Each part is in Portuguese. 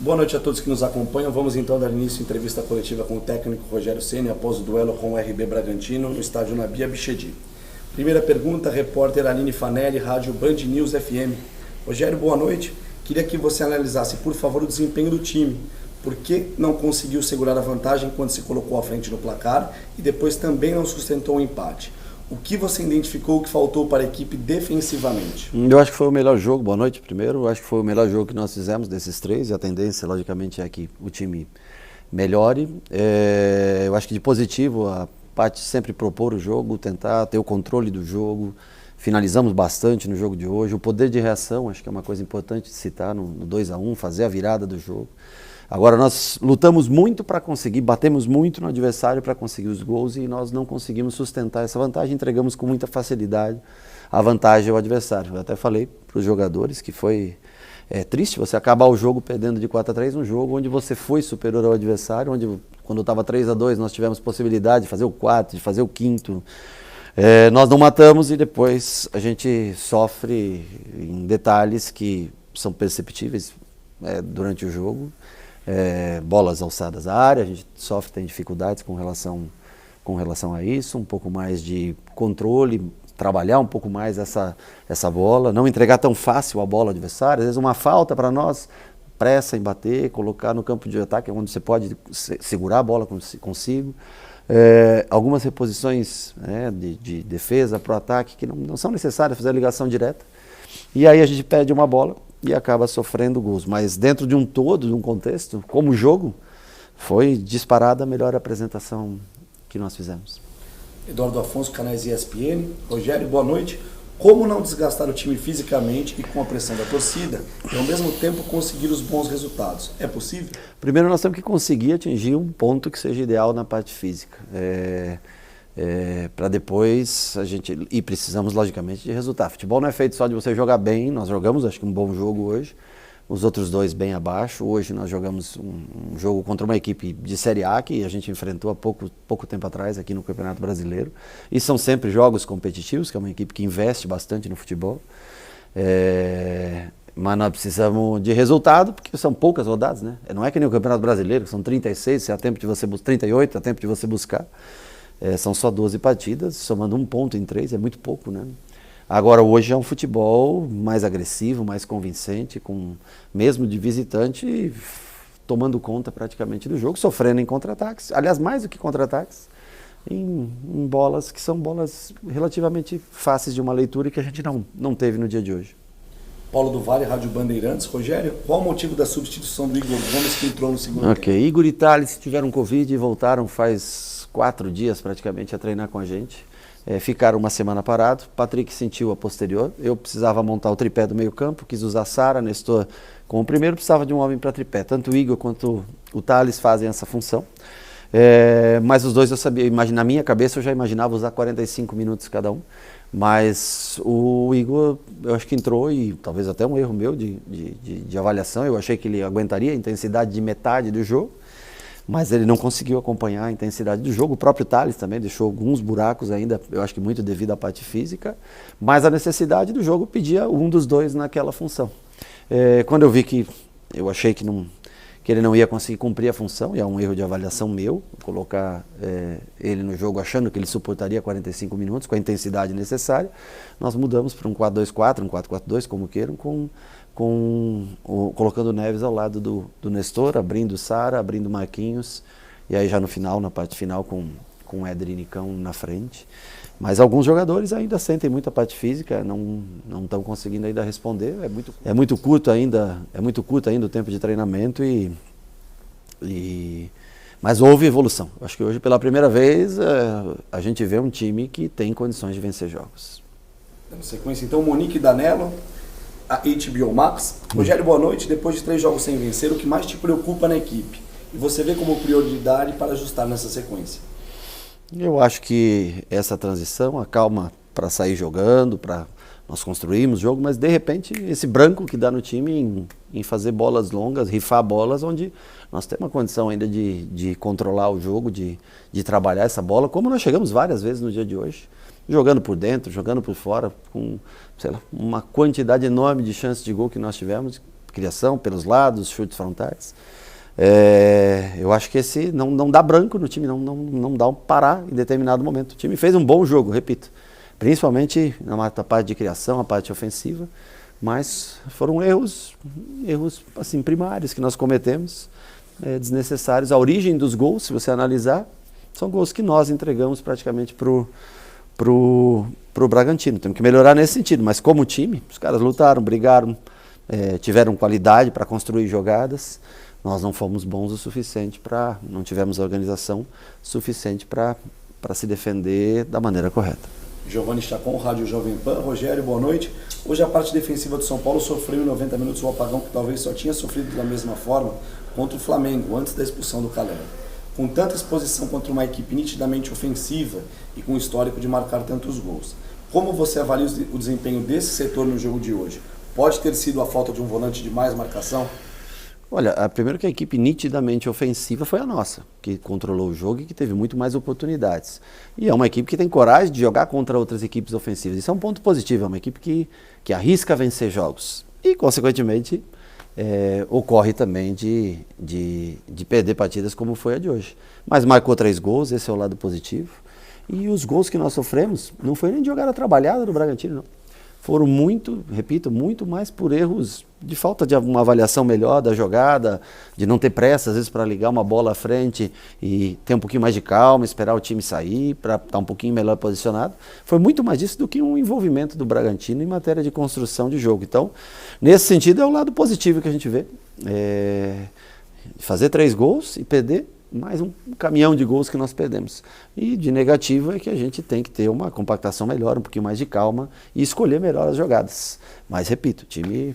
Boa noite a todos que nos acompanham. Vamos então dar início à entrevista coletiva com o técnico Rogério Ceni após o duelo com o RB Bragantino no estádio Nabi Abichedi. Primeira pergunta, repórter Aline Fanelli, Rádio Band News FM. Rogério, boa noite. Queria que você analisasse, por favor, o desempenho do time. Por que não conseguiu segurar a vantagem quando se colocou à frente no placar e depois também não sustentou o empate? O que você identificou que faltou para a equipe defensivamente? Eu acho que foi o melhor jogo, boa noite primeiro, eu acho que foi o melhor jogo que nós fizemos desses três e a tendência, logicamente, é que o time melhore. Eu acho que de positivo, a parte sempre propor o jogo, tentar ter o controle do jogo, finalizamos bastante no jogo de hoje. O poder de reação, acho que é uma coisa importante de citar no 2-1, fazer a virada do jogo. Agora, nós lutamos muito para conseguir, batemos muito no adversário para conseguir os gols e nós não conseguimos sustentar essa vantagem, entregamos com muita facilidade a vantagem ao adversário. Eu até falei para os jogadores que foi triste você acabar o jogo perdendo de 4-3, um jogo onde você foi superior ao adversário, onde quando estava 3-2 nós tivemos possibilidade de fazer o 4, de fazer o 5º. Nós não matamos e depois a gente sofre em detalhes que são perceptíveis durante o jogo. Bolas alçadas à área, a gente sofre, tem dificuldades com relação a isso, um pouco mais de controle, trabalhar um pouco mais essa bola, não entregar tão fácil a bola ao adversário, às vezes uma falta para nós, pressa em bater, colocar no campo de ataque, onde você pode segurar a bola consigo. Algumas reposições de defesa para o ataque que não são necessárias, fazer a ligação direta, e aí a gente perde uma bola e acaba sofrendo gols. Mas dentro de um todo, de um contexto, como jogo, foi disparada a melhor apresentação que nós fizemos. Eduardo Afonso, canais ESPN. Rogério, boa noite. Como não desgastar o time fisicamente e com a pressão da torcida e ao mesmo tempo conseguir os bons resultados? É possível? Primeiro nós temos que conseguir atingir um ponto que seja ideal na parte física. Para depois e precisamos logicamente de resultado. Futebol não é feito só de você jogar bem, nós jogamos acho que um bom jogo hoje, os outros dois bem abaixo. Hoje nós jogamos um jogo contra uma equipe de Série A que a gente enfrentou há pouco tempo atrás aqui no Campeonato Brasileiro, e são sempre jogos competitivos, que é uma equipe que investe bastante no futebol, mas nós precisamos de resultado, porque são poucas rodadas, né? Não é que nem o Campeonato Brasileiro, são 36, se há tempo de você 38, há tempo de você buscar. São só 12 partidas, somando um ponto em 3, é muito pouco, né? Agora, hoje é um futebol mais agressivo, mais convincente, mesmo de visitante, tomando conta praticamente do jogo, sofrendo em contra-ataques, aliás, mais do que contra-ataques, em bolas que são bolas relativamente fáceis de uma leitura e que a gente não teve no dia de hoje. Paulo do Vale, Rádio Bandeirantes. Rogério, qual o motivo da substituição do Igor Gomes que entrou no segundo tempo? Igor e Thales tiveram Covid e voltaram faz 4 dias praticamente a treinar com a gente. Ficaram uma semana parados. Patrick sentiu a posterior. Eu precisava montar o tripé do meio campo, quis usar Sara, Nestor como primeiro, precisava de um homem para tripé. Tanto o Igor quanto o Thales fazem essa função. Mas os dois eu sabia, na minha cabeça eu já imaginava usar 45 minutos cada um. Mas o Igor, eu acho que entrou, e talvez até um erro meu de avaliação, eu achei que ele aguentaria a intensidade de metade do jogo, mas ele não conseguiu acompanhar a intensidade do jogo. O próprio Thales também deixou alguns buracos ainda, eu acho que muito devido à parte física, mas a necessidade do jogo pedia um dos dois naquela função. Quando eu vi que eu achei que ele não ia conseguir cumprir a função, e é um erro de avaliação meu, colocar ele no jogo achando que ele suportaria 45 minutos com a intensidade necessária, nós mudamos para um 4-2-4, um 4-4-2, como queiram, colocando o Neves ao lado do Nestor, abrindo Sara, abrindo Marquinhos, e aí já no final, na parte final, com o Éder e Nicão na frente. Mas alguns jogadores ainda sentem muita parte física, não estão conseguindo ainda responder. É muito curto ainda o tempo de treinamento, mas houve evolução. Acho que hoje, pela primeira vez, a gente vê um time que tem condições de vencer jogos. Na sequência, então, Monique Danello, a HBO Max. Rogério, boa noite. Depois de 3 jogos sem vencer, o que mais te preocupa na equipe? E você vê como prioridade para ajustar nessa sequência? Eu acho que essa transição, a calma para sair jogando, para nós construirmos o jogo, mas de repente esse branco que dá no time em fazer bolas longas, rifar bolas, onde nós temos uma condição ainda de controlar o jogo, de trabalhar essa bola, como nós chegamos várias vezes no dia de hoje, jogando por dentro, jogando por fora, com uma quantidade enorme de chances de gol que nós tivemos, criação, pelos lados, chutes frontais. Eu acho que esse não dá branco no time, não dá um parar em determinado momento. O time fez um bom jogo, repito, principalmente na parte de criação, a parte ofensiva, mas foram erros assim, primários que nós cometemos, desnecessários. A origem dos gols, se você analisar, são gols que nós entregamos praticamente pro Bragantino. Temos que melhorar nesse sentido, mas como time, os caras lutaram, brigaram, tiveram qualidade para construir jogadas. Nós não fomos bons o suficiente não tivemos organização suficiente para se defender da maneira correta. Giovanni Chacon, Rádio Jovem Pan. Rogério, boa noite. Hoje a parte defensiva do São Paulo sofreu em 90 minutos o apagão que talvez só tinha sofrido da mesma forma contra o Flamengo, antes da expulsão do Calera. Com tanta exposição contra uma equipe nitidamente ofensiva e com o histórico de marcar tantos gols, como você avalia o desempenho desse setor no jogo de hoje? Pode ter sido a falta de um volante de mais marcação? Olha, primeiro que a equipe nitidamente ofensiva foi a nossa, que controlou o jogo e que teve muito mais oportunidades. E é uma equipe que tem coragem de jogar contra outras equipes ofensivas. Isso é um ponto positivo, é uma equipe que arrisca vencer jogos. E, consequentemente, ocorre também de perder partidas como foi a de hoje. Mas marcou 3 gols, esse é o lado positivo. E os gols que nós sofremos não foi nem de jogada trabalhada do Bragantino, não. Foram muito mais por erros de falta de uma avaliação melhor da jogada, de não ter pressa, às vezes, para ligar uma bola à frente e ter um pouquinho mais de calma, esperar o time sair, para estar um pouquinho melhor posicionado. Foi muito mais disso do que um envolvimento do Bragantino em matéria de construção de jogo. Então, nesse sentido, é o lado positivo que a gente vê. Fazer 3 gols e perder mais um caminhão de gols que nós perdemos. E de negativo é que a gente tem que ter uma compactação melhor, um pouquinho mais de calma e escolher melhor as jogadas. Mas, repito, o time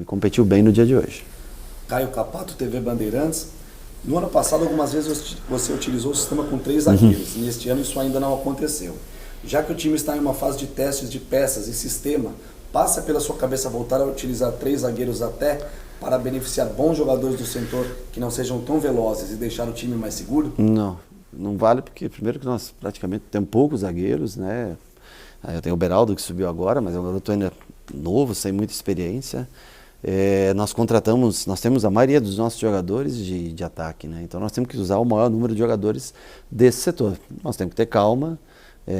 competiu bem no dia de hoje. Caio Capato, TV Bandeirantes. No ano passado, algumas vezes você utilizou o sistema com 3 zagueiros. Neste ano isso ainda não aconteceu. Já que o time está em uma fase de testes de peças e sistema, passa pela sua cabeça voltar a utilizar 3 zagueiros até para beneficiar bons jogadores do setor que não sejam tão velozes e deixar o time mais seguro? Não vale, porque primeiro que nós praticamente temos poucos zagueiros, né? Eu tenho o Beraldo que subiu agora, mas é um garoto ainda novo, sem muita experiência. Nós temos a maioria dos nossos jogadores de ataque, né? Então nós temos que usar o maior número de jogadores desse setor. Nós temos que ter calma,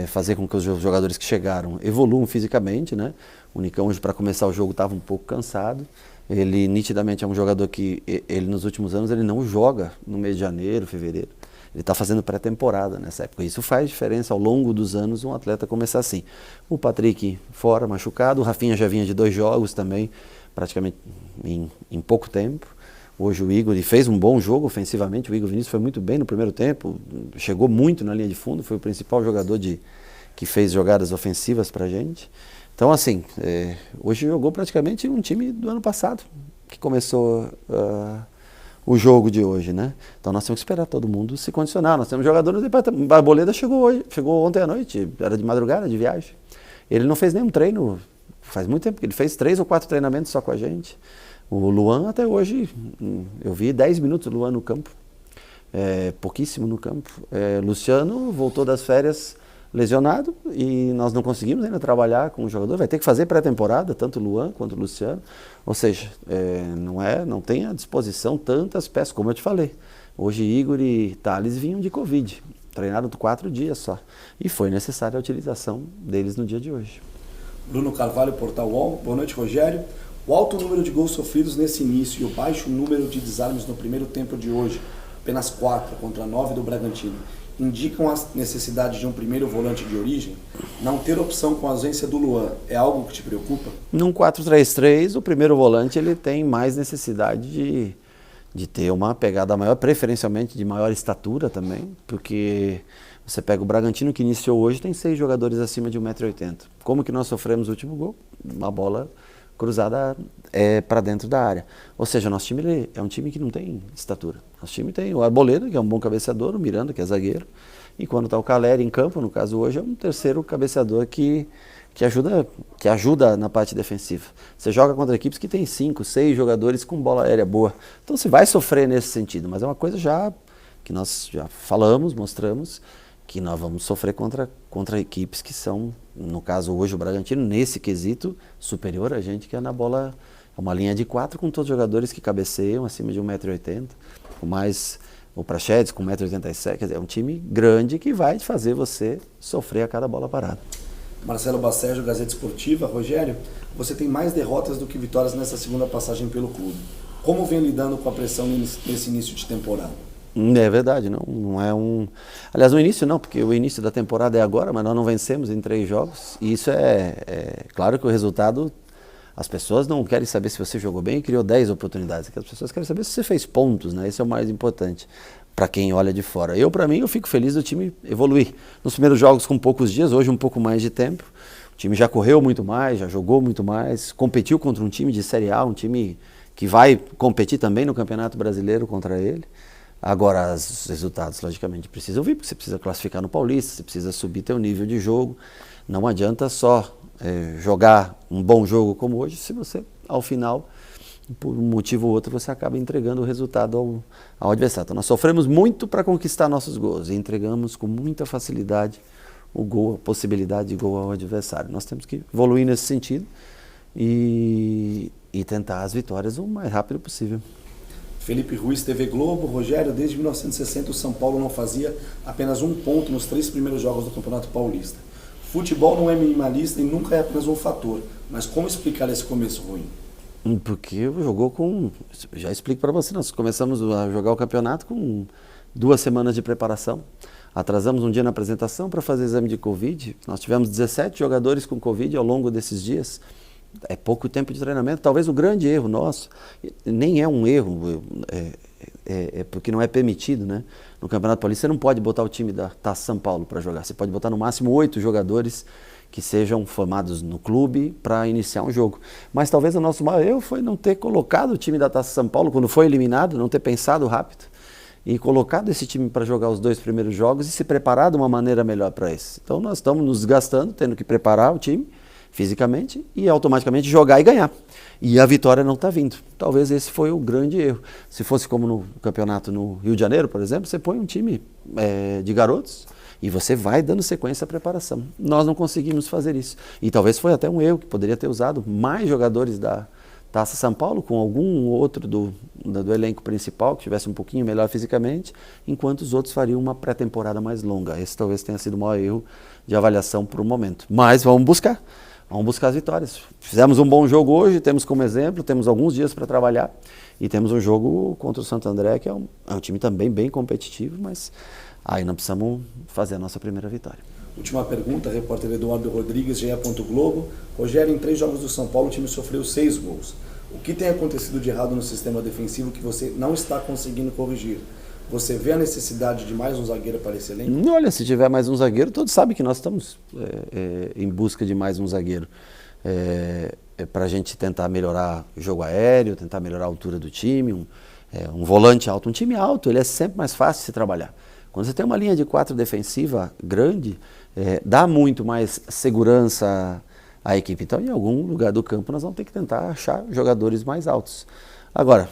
fazer com que os jogadores que chegaram evoluam fisicamente, né? O Nicão hoje, para começar o jogo, estava um pouco cansado. Ele nitidamente é um jogador que, ele nos últimos anos, ele não joga no mês de janeiro, fevereiro. Ele está fazendo pré-temporada nessa época. Isso faz diferença ao longo dos anos um atleta começar assim. O Patrick fora, machucado. O Rafinha já vinha de 2 jogos também, praticamente em pouco tempo. Hoje o Igor fez um bom jogo ofensivamente. O Igor Vinícius foi muito bem no primeiro tempo. Chegou muito na linha de fundo. Foi o principal jogador que fez jogadas ofensivas para a gente. Então, assim, hoje jogou praticamente um time do ano passado, que começou o jogo de hoje, né? Então nós temos que esperar todo mundo se condicionar. Nós temos jogadores de Arboleda chegou ontem à noite, era de madrugada, de viagem. Ele não fez nenhum treino, faz muito tempo que ele fez 3 ou 4 treinamentos só com a gente. O Luan até hoje, eu vi 10 minutos do Luan no campo, pouquíssimo no campo. Luciano voltou das férias lesionado e nós não conseguimos ainda trabalhar com o jogador, vai ter que fazer pré-temporada, tanto o Luan quanto o Luciano, ou seja, não tem à disposição tantas peças, como eu te falei. Hoje Igor e Thales vinham de Covid, treinaram 4 dias só, e foi necessária a utilização deles no dia de hoje. Bruno Carvalho, Portal UOL. Boa noite, Rogério. O alto número de gols sofridos nesse início e o baixo número de desarmes no primeiro tempo de hoje, apenas 4 contra 9 do Bragantino, indicam a necessidade de um primeiro volante de origem? Não ter opção com a ausência do Luan é algo que te preocupa? Num 4-3-3, o primeiro volante ele tem mais necessidade de ter uma pegada maior, preferencialmente de maior estatura também, porque você pega o Bragantino que iniciou hoje, tem 6 jogadores acima de 1,80 m. Como que nós sofremos o último gol? Uma bola cruzada para dentro da área. Ou seja, nosso time é um time que não tem estatura. Nosso time tem o Arboleda, que é um bom cabeceador, o Miranda, que é zagueiro, e quando está o Calera em campo, no caso hoje, é um terceiro cabeceador que ajuda na parte defensiva. Você joga contra equipes que tem 5, 6 jogadores com bola aérea boa. Então você vai sofrer nesse sentido, mas é uma coisa que nós já falamos, mostramos, que nós vamos sofrer contra equipes que são, no caso hoje o Bragantino, nesse quesito, superior a gente, que é na bola uma linha de 4 com todos os jogadores que cabeceiam acima de 1,80 m, com mais o Praxedes com 1,87 m, quer dizer, é um time grande que vai fazer você sofrer a cada bola parada. Marcelo Bacejo, Gazeta Esportiva. Rogério, você tem mais derrotas do que vitórias nessa segunda passagem pelo clube. Como vem lidando com a pressão nesse início de temporada? É verdade, não é um... Aliás, no início não, porque o início da temporada é agora, mas nós não vencemos em 3 jogos. E isso claro que o resultado... As pessoas não querem saber se você jogou bem e criou 10 oportunidades. As pessoas querem saber se você fez pontos, né? Esse é o mais importante para quem olha de fora. Para mim, eu fico feliz do time evoluir. Nos primeiros jogos com poucos dias, hoje um pouco mais de tempo. O time já correu muito mais, já jogou muito mais, competiu contra um time de Série A, um time que vai competir também no Campeonato Brasileiro contra ele. Agora, os resultados, logicamente, precisam vir, porque você precisa classificar no Paulista, você precisa subir teu nível de jogo. Não adianta só jogar um bom jogo como hoje, se você, ao final, por um motivo ou outro, você acaba entregando o resultado ao adversário. Então, nós sofremos muito para conquistar nossos gols e entregamos com muita facilidade o gol, a possibilidade de gol ao adversário. Nós temos que evoluir nesse sentido e tentar as vitórias o mais rápido possível. Felipe Ruiz, TV Globo. Rogério, desde 1960 o São Paulo não fazia apenas um ponto nos 3 primeiros jogos do Campeonato Paulista. Futebol não é minimalista e nunca é apenas um fator. Mas como explicar esse começo ruim? Porque jogou com... Já explico para você, nós começamos a jogar o campeonato com 2 semanas de preparação. Atrasamos um dia na apresentação para fazer exame de Covid. Nós tivemos 17 jogadores com Covid ao longo desses dias. É pouco tempo de treinamento. Talvez o grande erro nosso, nem é um erro, porque não é permitido, né? No Campeonato Paulista você não pode botar o time da Taça São Paulo para jogar. Você pode botar no máximo 8 jogadores que sejam formados no clube para iniciar um jogo. Mas talvez o nosso maior erro foi não ter colocado o time da Taça São Paulo quando foi eliminado, não ter pensado rápido e colocado esse time para jogar os 2 primeiros jogos e se preparar de uma maneira melhor para isso. Então nós estamos nos gastando, tendo que preparar o time fisicamente e automaticamente jogar e ganhar. E a vitória não está vindo. Talvez esse foi o grande erro. Se fosse como no campeonato no Rio de Janeiro, por exemplo, você põe um time de garotos e você vai dando sequência à preparação. Nós não conseguimos fazer isso. E talvez foi até um erro, que poderia ter usado mais jogadores da Taça São Paulo, com algum outro do elenco principal, que estivesse um pouquinho melhor fisicamente, enquanto os outros fariam uma pré-temporada mais longa. Esse talvez tenha sido o maior erro de avaliação por um momento. Mas vamos buscar as vitórias. Fizemos um bom jogo hoje, temos como exemplo, temos alguns dias para trabalhar e temos um jogo contra o Santo André, que é um time também bem competitivo, mas aí nós precisamos fazer a nossa primeira vitória. Última pergunta, repórter Eduardo Rodrigues, GE. Globo. Rogério, em 3 jogos do São Paulo, o time sofreu 6 gols. O que tem acontecido de errado no sistema defensivo que você não está conseguindo corrigir? Você vê a necessidade de mais um zagueiro para esse elenco? Olha, se tiver mais um zagueiro, todos sabem que nós estamos em busca de mais um zagueiro. Para a gente tentar melhorar o jogo aéreo, tentar melhorar a altura do time, um volante alto. Um time alto, ele é sempre mais fácil de se trabalhar. Quando você tem uma linha de 4 defensiva grande, dá muito mais segurança à equipe. Então, em algum lugar do campo, nós vamos ter que tentar achar jogadores mais altos. Agora,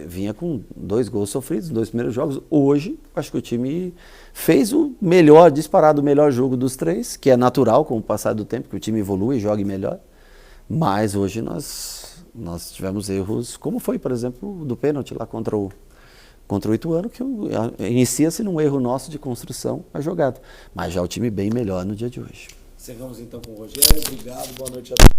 vinha com 2 gols sofridos nos 2 primeiros jogos. Hoje, acho que o time fez o melhor, disparado o melhor jogo dos 3, que é natural com o passar do tempo, que o time evolui e jogue melhor. Mas hoje nós tivemos erros, como foi, por exemplo, do pênalti lá contra o Ituano, que inicia-se num erro nosso de construção a jogada. Mas já o time bem melhor no dia de hoje. Chegamos então com o Rogério. Obrigado, boa noite a todos.